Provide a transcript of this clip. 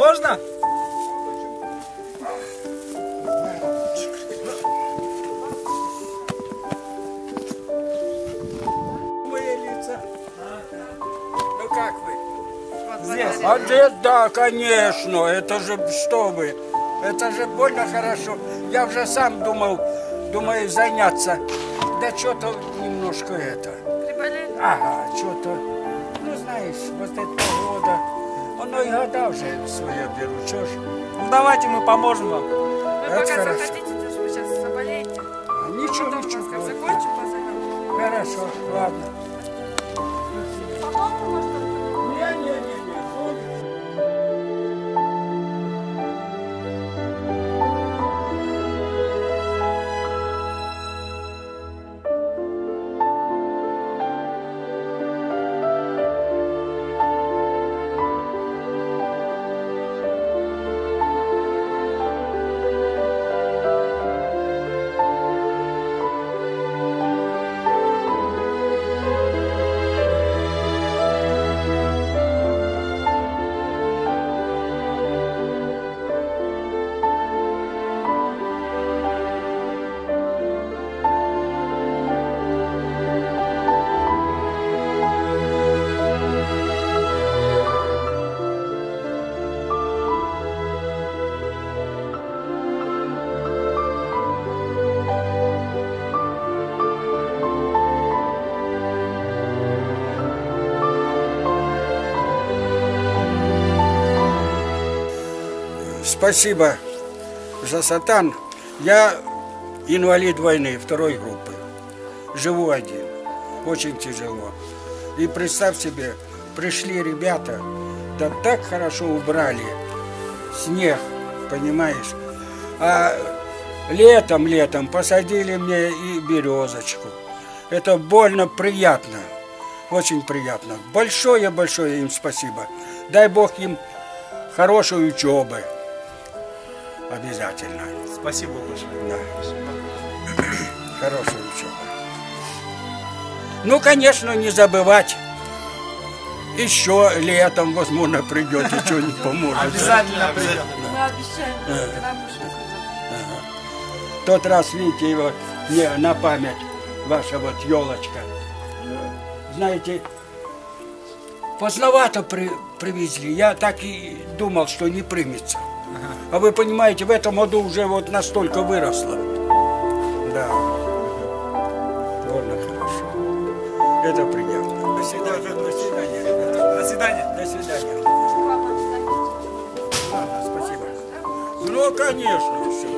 Можно? Мои лица. Ну как вы? Здесь. А дед, да, конечно, это же, что вы, это же больно хорошо. Я уже сам думаю заняться. Да что-то немножко это. Приболели? Ага, что-то, ну знаешь, вот эта погода, оно и года уже свое берут, что ж. Ну давайте мы поможем вам. Вы Это пока хорошо. заходите, то что вы сейчас заболеете. Ничего, Потом ничего. как закончим, позовем. Хорошо, ладно. Помогу, может, Не-не-не. Спасибо за сатан. Я инвалид войны второй группы. Живу один. Очень тяжело. И представь себе, пришли ребята, да так хорошо убрали снег, понимаешь? А летом посадили мне и березочку. Это больно приятно. Очень приятно. Большое им спасибо. Дай Бог им хорошей учебы. Обязательно. Спасибо большое. Да. Хорошая учеба. Ну, конечно, не забывать. Еще летом, возможно, придете, что-нибудь поможет. Обязательно придем. Мы обещаем, когда будешь рассказать. Тот раз, видите, его мне на память ваша вот елочка. Знаете, поздновато привезли. Я так и думал, что не примется. А вы понимаете, в этом году уже вот настолько выросло. Да. Больно хорошо. Это приятно. До свидания. До свидания. До свидания. До свидания. Ладно, спасибо. Ну, конечно, все.